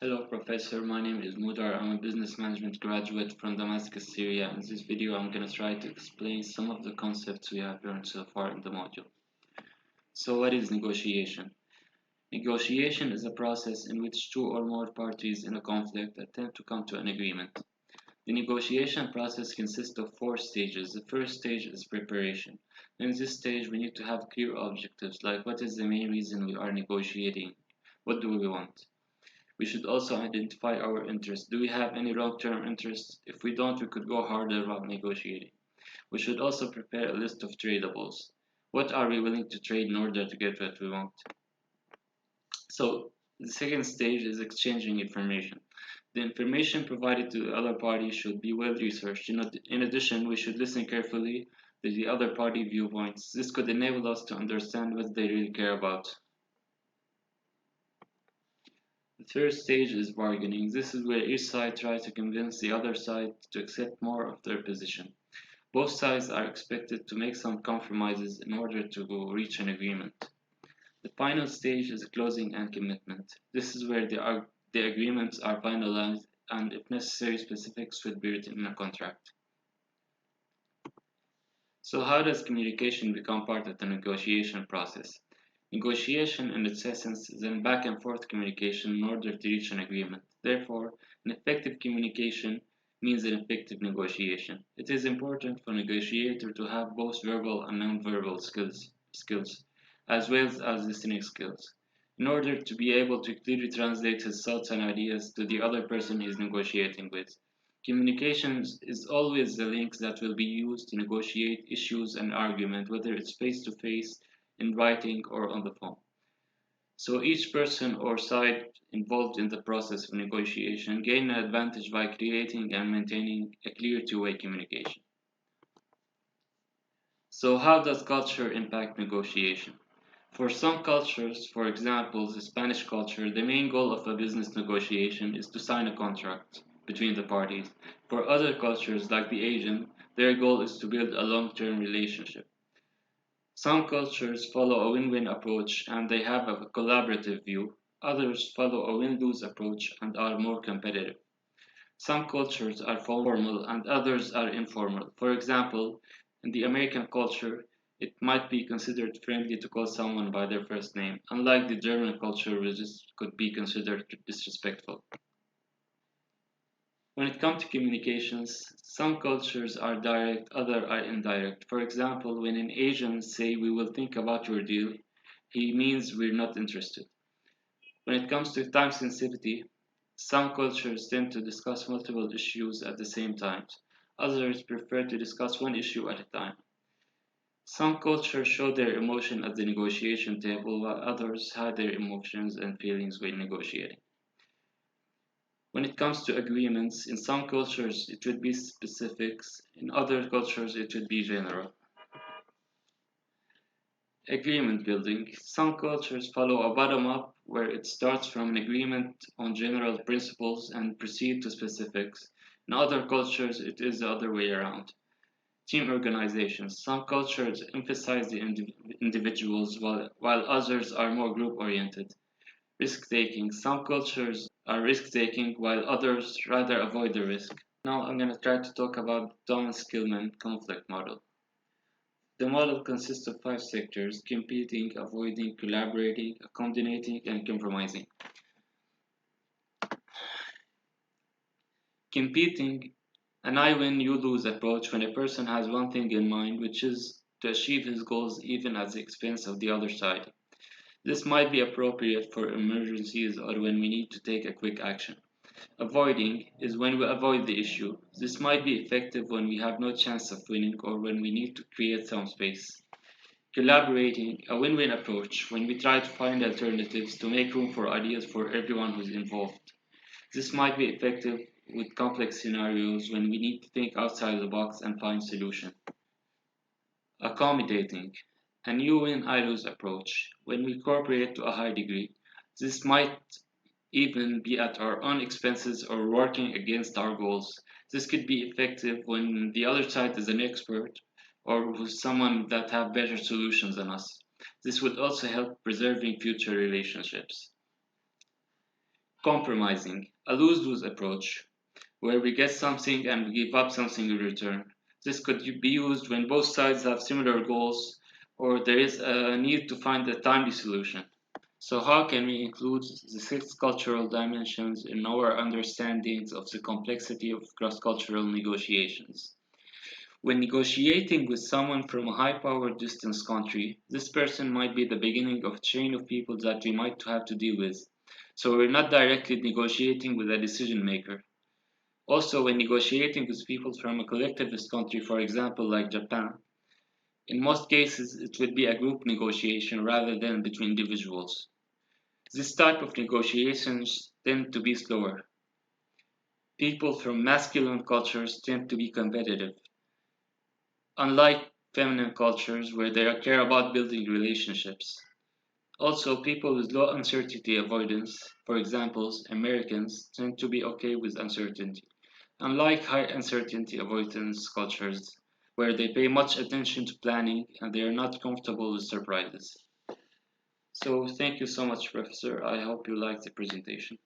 Hello, Professor. My name is Moudar. I'm a business management graduate from Damascus, Syria. In this video, I'm going to try to explain some of the concepts we have learned so far in the module. So, what is negotiation? Negotiation is a process in which two or more parties in a conflict attempt to come to an agreement. The negotiation process consists of four stages. The first stage is preparation. In this stage, we need to have clear objectives, like what is the main reason we are negotiating? What do we want? We should also identify our interests. Do we have any long-term interests? If we don't, we could go harder while negotiating. We should also prepare a list of tradables. What are we willing to trade in order to get what we want? So the second stage is exchanging information. The information provided to the other party should be well researched. In addition, we should listen carefully to the other party viewpoints. This could enable us to understand what they really care about. The third stage is bargaining. This is where each side tries to convince the other side to accept more of their position. Both sides are expected to make some compromises in order to reach an agreement. The final stage is closing and commitment. This is where the agreements are finalized and, if necessary, specifics will be written in a contract. So, how does communication become part of the negotiation process? Negotiation, in its essence, is a back and forth communication in order to reach an agreement. Therefore, an effective communication means an effective negotiation. It is important for a negotiator to have both verbal and non-verbal skills, as well as listening skills, in order to be able to clearly translate his thoughts and ideas to the other person he is negotiating with. Communication is always the link that will be used to negotiate issues and argument, whether it's face to face, in writing, or on the phone. So each person or side involved in the process of negotiation gain an advantage by creating and maintaining a clear two-way communication. So how does culture impact negotiation? For some cultures, for example, the Spanish culture, the main goal of a business negotiation is to sign a contract between the parties. For other cultures, like the Asian, their goal is to build a long-term relationship. Some cultures follow a win-win approach and they have a collaborative view. Others follow a win-lose approach and are more competitive. Some cultures are formal and others are informal. For example, in the American culture, it might be considered friendly to call someone by their first name, unlike the German culture, which could be considered disrespectful. When it comes to communications, some cultures are direct, others are indirect. For example, when an Asian say we will think about your deal, he means we're not interested. When it comes to time sensitivity, some cultures tend to discuss multiple issues at the same time. Others prefer to discuss one issue at a time. Some cultures show their emotion at the negotiation table, while others hide their emotions and feelings when negotiating. When it comes to agreements, in some cultures it would be specifics, in other cultures it would be general. Agreement building. Some cultures follow a bottom up where it starts from an agreement on general principles and proceed to specifics. In other cultures it is the other way around. Team organizations. Some cultures emphasize the individuals while others are more group oriented. Risk taking. Some cultures are risk taking while others rather avoid the risk. Now I'm going to try to talk about the Thomas Skillman conflict model. The model consists of five sectors: competing, avoiding, collaborating, accommodating, and compromising. Competing, an I win, you lose approach when a person has one thing in mind, which is to achieve his goals even at the expense of the other side. This might be appropriate for emergencies or when we need to take a quick action. Avoiding is when we avoid the issue. This might be effective when we have no chance of winning or when we need to create some space. Collaborating, a win-win approach, when we try to find alternatives to make room for ideas for everyone who's involved. This might be effective with complex scenarios when we need to think outside the box and find solutions. Accommodating, a new win I lose approach, when we cooperate to a high degree. This might even be at our own expenses or working against our goals. This could be effective when the other side is an expert or with someone that have better solutions than us. This would also help preserving future relationships. Compromising, a lose-lose approach, where we get something and we give up something in return. This could be used when both sides have similar goals or there is a need to find a timely solution. So, how can we include the six cultural dimensions in our understandings of the complexity of cross cultural negotiations? When negotiating with someone from a high power distance country, this person might be the beginning of a chain of people that we might have to deal with. So, we're not directly negotiating with a decision maker. Also, when negotiating with people from a collectivist country, for example, like Japan, in most cases it would be a group negotiation rather than between individuals. This type of negotiations tend to be slower. People from masculine cultures tend to be competitive, unlike feminine cultures where they care about building relationships. Also, people with low uncertainty avoidance, for example, Americans, tend to be okay with uncertainty, unlike high uncertainty avoidance cultures where they pay much attention to planning and they are not comfortable with surprises. So, thank you so much, Professor. I hope you liked the presentation.